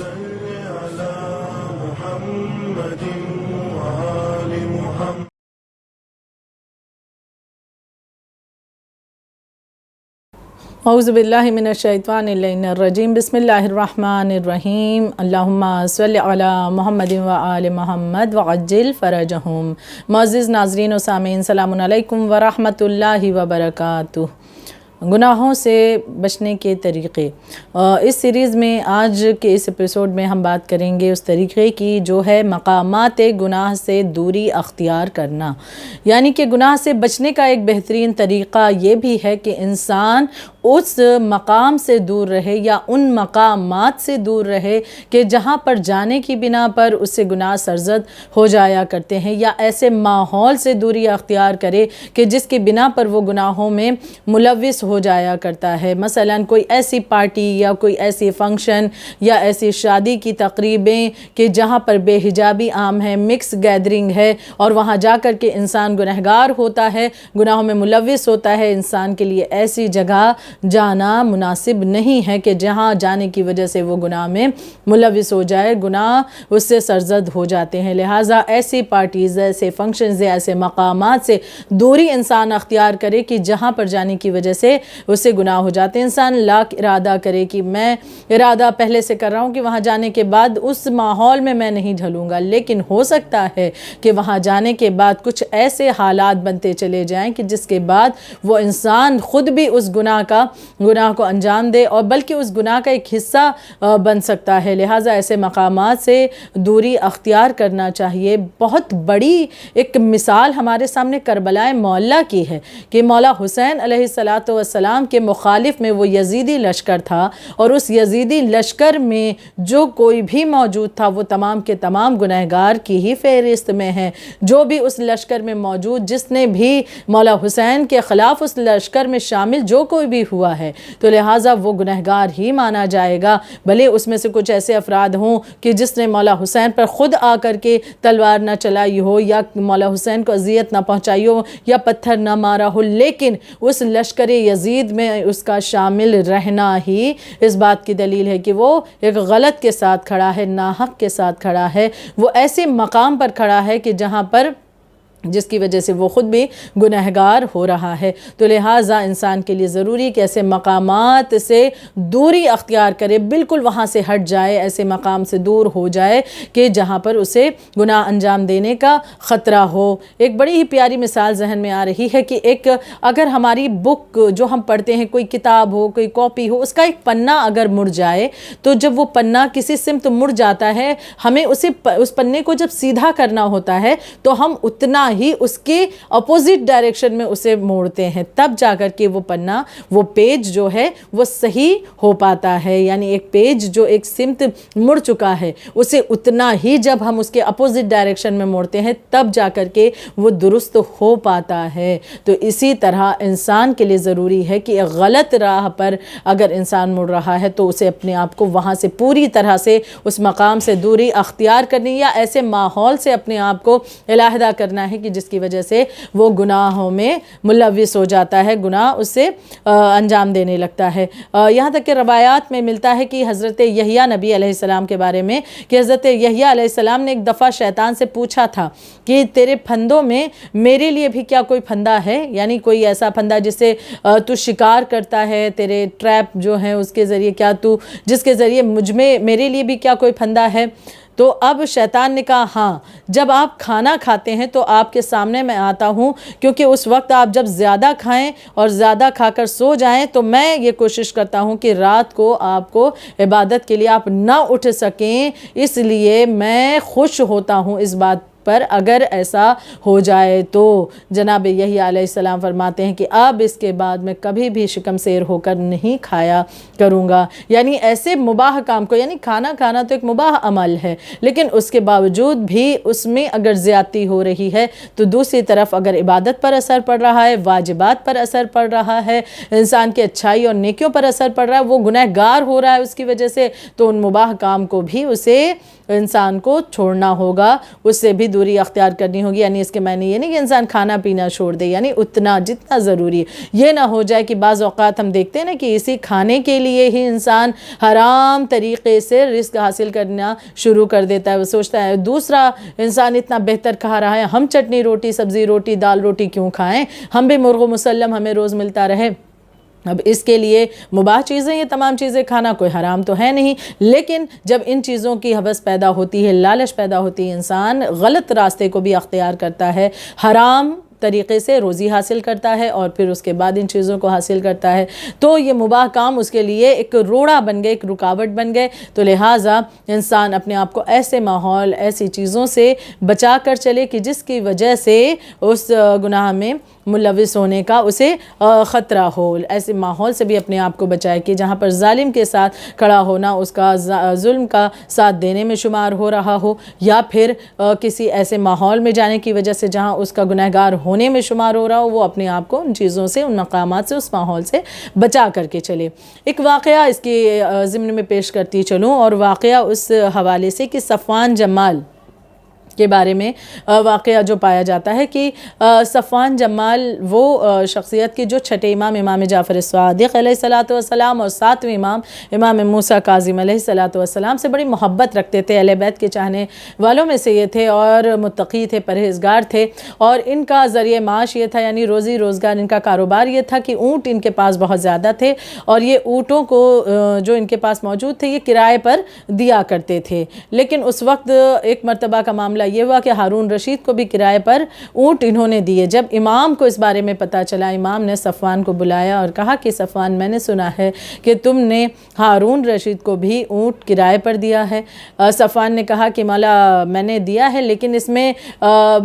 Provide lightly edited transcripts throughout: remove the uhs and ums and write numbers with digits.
صل على محمد وآل محمد. اعوذ باللہ من الشیطان الرجیم. بسم اللہ الرحمن الرحیم. اللہم صلی علی محمد وآل محمد وعجل فرجہم. معزز ناظرین و سامعین، سلام علیکم ورحمۃ اللہ وبرکاتہ. گناہوں سے بچنے کے طریقے. اس سیریز میں آج کے اس ایپیسوڈ میں ہم بات کریں گے اس طریقے کی جو ہے مقامات گناہ سے دوری اختیار کرنا. یعنی کہ گناہ سے بچنے کا ایک بہترین طریقہ یہ بھی ہے کہ انسان اس مقام سے دور رہے یا ان مقامات سے دور رہے کہ جہاں پر جانے کی بنا پر اس سے گناہ سرزد ہو جایا کرتے ہیں، یا ایسے ماحول سے دوری اختیار کرے کہ جس کی بنا پر وہ گناہوں میں ملوث ہو جایا کرتا ہے. مثلا کوئی ایسی پارٹی یا کوئی ایسی فنکشن یا ایسی شادی کی تقریبیں کہ جہاں پر بے حجابی عام ہے، مکس گیدرنگ ہے، اور وہاں جا کر کے انسان گنہگار ہوتا ہے، گناہوں میں ملوث ہوتا ہے. انسان کے لیے ایسی جگہ جانا مناسب نہیں ہے کہ جہاں جانے کی وجہ سے وہ گناہ میں ملوث ہو جائے، گناہ اس سے سرزد ہو جاتے ہیں. لہٰذا ایسی پارٹیز، ایسے فنکشنز، ایسے مقامات سے دوری انسان اختیار کرے کہ جہاں پر جانے کی وجہ سے اس سے گناہ ہو جاتے ہیں. انسان لاکھ ارادہ کرے کہ میں ارادہ پہلے سے کر رہا ہوں کہ وہاں جانے کے بعد اس ماحول میں نہیں ڈھلوں گا، لیکن ہو سکتا ہے کہ وہاں جانے کے بعد کچھ ایسے حالات بنتے چلے جائیں کہ جس کے بعد وہ انسان خود بھی اس گناہ کو انجام دے، اور بلکہ اس گناہ کا ایک حصہ بن سکتا ہے. لہٰذا ایسے مقامات سے دوری اختیار کرنا چاہیے. بہت بڑی ایک مثال ہمارے سامنے کربلا معلیٰ کی ہے کہ مولا حسین علیہ السلام کے مخالف میں وہ یزیدی لشکر تھا، اور اس یزیدی لشکر میں جو کوئی بھی موجود تھا وہ تمام کے تمام گنہگار کی ہی فہرست میں ہے. جو بھی اس لشکر میں موجود، جس نے بھی مولا حسین کے خلاف اس لشکر میں شامل جو کوئی بھی ہوا ہے، تو لہٰذا وہ گنہگار ہی مانا جائے گا. بھلے اس میں سے کچھ ایسے افراد ہوں کہ جس نے مولا حسین پر خود آ کر کے تلوار نہ چلائی ہو، یا مولا حسین کو اذیت نہ پہنچائی ہو، یا پتھر نہ مارا ہو، لیکن اس لشکر یزید میں اس کا شامل رہنا ہی اس بات کی دلیل ہے کہ وہ ایک غلط کے ساتھ کھڑا ہے، ناحق کے ساتھ کھڑا ہے. وہ ایسے مقام پر کھڑا ہے کہ جہاں پر جس کی وجہ سے وہ خود بھی گنہگار ہو رہا ہے. تو لہٰذا انسان کے لیے ضروری کہ ایسے مقامات سے دوری اختیار کرے، بالکل وہاں سے ہٹ جائے، ایسے مقام سے دور ہو جائے کہ جہاں پر اسے گناہ انجام دینے کا خطرہ ہو. ایک بڑی ہی پیاری مثال ذہن میں آ رہی ہے کہ اگر ہماری بک جو ہم پڑھتے ہیں، کوئی کتاب ہو، کوئی کاپی ہو، اس کا ایک پنہ اگر مڑ جائے، تو جب وہ پنہ کسی سمت مڑ جاتا ہے، ہمیں اس پنے کو جب سیدھا کرنا ہوتا ہے تو ہم اتنا ہی اس کے اپوزٹ ڈائریکشن میں اسے موڑتے ہیں، تب جا کر کے وہ پنہ، وہ پیج جو ہے وہ صحیح ہو پاتا ہے. یعنی ایک پیج جو ایک سمت مڑ چکا ہے، اسے اتنا ہی جب ہم اس کے اپوزٹ ڈائریکشن میں موڑتے ہیں تب جا کر کے وہ درست ہو پاتا ہے. تو اسی طرح انسان کے لیے ضروری ہے کہ ایک غلط راہ پر اگر انسان مڑ رہا ہے تو اسے اپنے آپ کو وہاں سے پوری طرح سے اس مقام سے دوری اختیار کرنی، یا ایسے ماحول سے اپنے آپ کو علیحدہ کرنا ہے کہ جس کی وجہ سے وہ گناہوں میں ملوث ہو جاتا ہے، گناہ اس سے انجام دینے لگتا ہے. یہاں تک کہ روایات میں ملتا ہے کہ حضرت یحییٰ نبی علیہ السلام کے بارے میں کہ حضرت یحییٰ علیہ السلام نے ایک دفعہ شیطان سے پوچھا تھا کہ تیرے پھندوں میں میرے لیے بھی کیا کوئی پھندا ہے، یعنی کوئی ایسا پھندا جس سے تو شکار کرتا ہے، تیرے ٹریپ جو ہیں اس کے ذریعے کیا تو جس کے ذریعے میرے لیے بھی کیا کوئی پھندا ہے. تو اب شیطان نے کہا ہاں، جب آپ کھانا کھاتے ہیں تو آپ کے سامنے میں آتا ہوں، کیونکہ اس وقت آپ جب زیادہ کھائیں اور زیادہ کھا کر سو جائیں تو میں یہ کوشش کرتا ہوں کہ رات کو آپ کو عبادت کے لیے آپ نہ اٹھ سکیں، اس لیے میں خوش ہوتا ہوں اس بات پر اگر ایسا ہو جائے. تو جناب یحییٰ علیہ السلام فرماتے ہیں کہ اب اس کے بعد میں کبھی بھی شکم سیر ہو کر نہیں کھایا کروں گا. یعنی ایسے مباح کام کو، یعنی کھانا تو ایک مباح عمل ہے، لیکن اس کے باوجود بھی اس میں اگر زیادتی ہو رہی ہے تو دوسری طرف اگر عبادت پر اثر پڑ رہا ہے، واجبات پر اثر پڑ رہا ہے، انسان کی اچھائی اور نیکیوں پر اثر پڑ رہا ہے، وہ گنہگار ہو رہا ہے اس کی وجہ سے، تو ان مباح کام کو بھی اسے انسان کو چھوڑنا ہوگا، اس سے بھی دوری اختیار کرنی ہوگی. یعنی اس کے معنی یہ نہیں کہ انسان کھانا پینا چھوڑ دے، یعنی اتنا جتنا ضروری ہے. یہ نہ ہو جائے کہ بعض اوقات ہم دیکھتے ہیں نا کہ اسی کھانے کے لیے ہی انسان حرام طریقے سے رزق حاصل کرنا شروع کر دیتا ہے. وہ سوچتا ہے دوسرا انسان اتنا بہتر کھا رہا ہے، ہم چٹنی روٹی سبزی روٹی دال روٹی کیوں کھائیں، ہم بھی مرغ و مسلم ہمیں روز ملتا رہے. اب اس کے لیے مباح چیزیں، یہ تمام چیزیں کھانا کوئی حرام تو ہے نہیں، لیکن جب ان چیزوں کی ہوس پیدا ہوتی ہے، لالچ پیدا ہوتی ہے، انسان غلط راستے کو بھی اختیار کرتا ہے، حرام طریقے سے روزی حاصل کرتا ہے اور پھر اس کے بعد ان چیزوں کو حاصل کرتا ہے، تو یہ مباح کام اس کے لیے ایک روڑا بن گئے، ایک رکاوٹ بن گئے. تو لہٰذا انسان اپنے آپ کو ایسے ماحول، ایسی چیزوں سے بچا کر چلے کہ جس کی وجہ سے اس گناہ میں ملوث ہونے کا اسے خطرہ ہو. ایسے ماحول سے بھی اپنے آپ کو بچائے کہ جہاں پر ظالم کے ساتھ کھڑا ہونا اس کا ظلم کا ساتھ دینے میں شمار ہو رہا ہو، یا پھر کسی ایسے ماحول میں جانے کی وجہ سے جہاں اس کا گنہگار ہونے میں شمار ہو رہا ہو، وہ اپنے آپ کو ان چیزوں سے، ان مقامات سے، اس ماحول سے بچا کر کے چلے. ایک واقعہ اس کے ضمن میں پیش کرتی چلوں، اور واقعہ اس حوالے سے کہ صفوان جمال کے بارے میں واقعہ جو پایا جاتا ہے کہ صفوان جمال وہ شخصیت کی جو چھٹے امام، امام جعفر صادق علیہ الصلوۃ والسلام، اور ساتویں امام، امام موسیٰ کاظم علیہ الصلوۃ والسلام سے بڑی محبت رکھتے تھے. اہل بیت کے چاہنے والوں میں سے یہ تھے، اور متقی تھے، پرہیزگار تھے، اور ان کا ذریعہ معاش یہ تھا، یعنی روزی روزگار ان کا کاروبار یہ تھا کہ اونٹ ان کے پاس بہت زیادہ تھے، اور یہ اونٹوں کو جو ان کے پاس موجود تھے یہ کرائے پر دیا کرتے تھے. لیکن اس وقت ایک مرتبہ کا معاملہ یہ ہوا کہ ہارون رشید کو بھی کرائے پر اونٹ انہوں نے دیے. جب امام کو اس بارے میں پتہ چلا، امام نے صفوان کو بلایا اور کہا کہ صفوان، میں نے سنا ہے کہ تم نے ہارون رشید کو بھی اونٹ کرائے پر دیا ہے. صفوان نے کہا کہ مولا میں نے دیا ہے، لیکن اس میں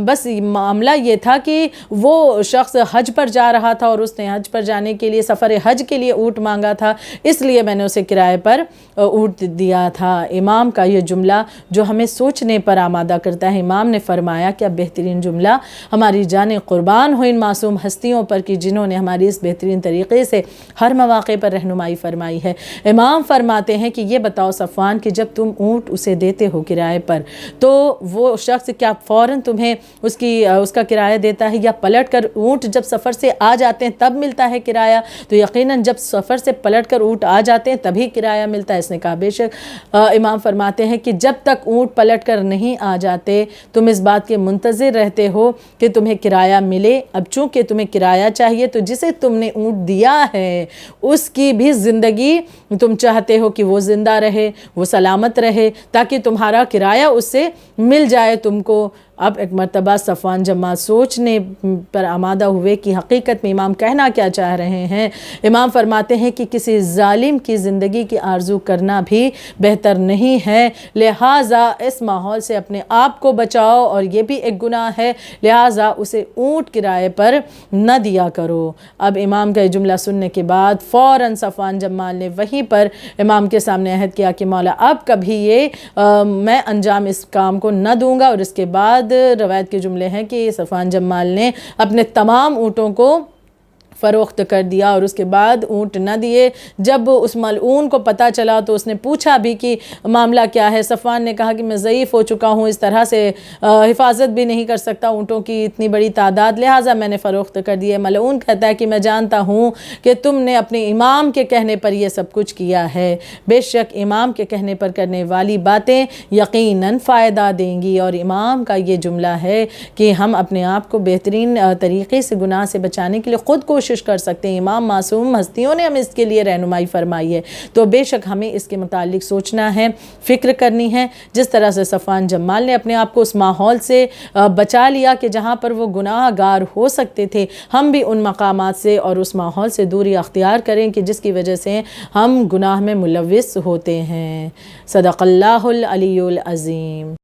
بس معاملہ یہ تھا کہ وہ شخص حج پر جا رہا تھا اور اس نے حج پر جانے کے لیے، سفر حج کے لیے اونٹ مانگا تھا، اس لیے میں نے اسے کرائے پر اونٹ دیا تھا. امام کا یہ جملہ جو ہمیں سوچنے پر آمادہ کرتا ہے. امام نے فرمایا کہ اب بہترین جملہ، ہماری جانیں قربان ہو ان معصوم ہستیوں پر کہ جنہوں نے ہماری اس بہترین طریقے سے ہر مواقع پر رہنمائی فرمائی ہے. امام فرماتے ہیں کہ یہ بتاؤ صفوان کہ جب تم اونٹ اسے دیتے ہو کرائے پر، تو وہ شخص کیا فوراً تمہیں اس کا کرایہ دیتا ہے، یا پلٹ کر اونٹ جب سفر سے آ جاتے ہیں تب ملتا ہے کرایہ؟ تو یقیناً جب سفر سے پلٹ کر اونٹ آ جاتے ہیں تبھی کرایہ ملتا ہے. اس نے کہا بے شک. امام فرماتے ہیں کہ جب تک اونٹ پلٹ کر نہیں آ جاتے تم اس بات کے منتظر رہتے ہو کہ تمہیں کرایہ ملے. اب چونکہ تمہیں کرایہ چاہیے تو جسے تم نے اونٹ دیا ہے اس کی بھی زندگی تم چاہتے ہو کہ وہ زندہ رہے، وہ سلامت رہے، تاکہ تمہارا کرایہ اس سے مل جائے تم کو. اب ایک مرتبہ صفوان جمال سوچنے پر آمادہ ہوئے کہ حقیقت میں امام کہنا کیا چاہ رہے ہیں. امام فرماتے ہیں کہ کسی ظالم کی زندگی کی آرزو کرنا بھی بہتر نہیں ہے، لہٰذا اس ماحول سے اپنے آپ کو بچاؤ، اور یہ بھی ایک گناہ ہے، لہٰذا اسے اونٹ کرائے پر نہ دیا کرو. اب امام کا یہ جملہ سننے کے بعد فوراً صفوان جمال نے وہیں پر امام کے سامنے عہد کیا کہ مولا اب کبھی یہ میں انجام اس کام کو نہ دوں گا. اور اس کے بعد روایت کے جملے ہیں کہ صفوان جمال نے اپنے تمام اونٹوں کو فروخت کر دیا اور اس کے بعد اونٹ نہ دیے. جب اس ملعون کو پتہ چلا تو اس نے پوچھا بھی کہ معاملہ کیا ہے. صفوان نے کہا کہ میں ضعیف ہو چکا ہوں، اس طرح سے حفاظت بھی نہیں کر سکتا اونٹوں کی اتنی بڑی تعداد، لہٰذا میں نے فروخت کر دیے. ملعون کہتا ہے کہ میں جانتا ہوں کہ تم نے اپنے امام کے کہنے پر یہ سب کچھ کیا ہے. بے شک امام کے کہنے پر کرنے والی باتیں یقیناً فائدہ دیں گی. اور امام کا یہ جملہ ہے کہ ہم اپنے آپ کو بہترین طریقے سے گناہ سے بچانے کے لیے خود کوشش کر سکتے ہیں. امام معصوم ہستیوں نے ہمیں اس کے لیے رہنمائی فرمائی ہے، تو بے شک ہمیں اس کے متعلق سوچنا ہے، فکر کرنی ہے. جس طرح سے صفوان جمال نے اپنے آپ کو اس ماحول سے بچا لیا کہ جہاں پر وہ گناہ گار ہو سکتے تھے، ہم بھی ان مقامات سے اور اس ماحول سے دوری اختیار کریں کہ جس کی وجہ سے ہم گناہ میں ملوث ہوتے ہیں. صدق اللہ العلی العظیم.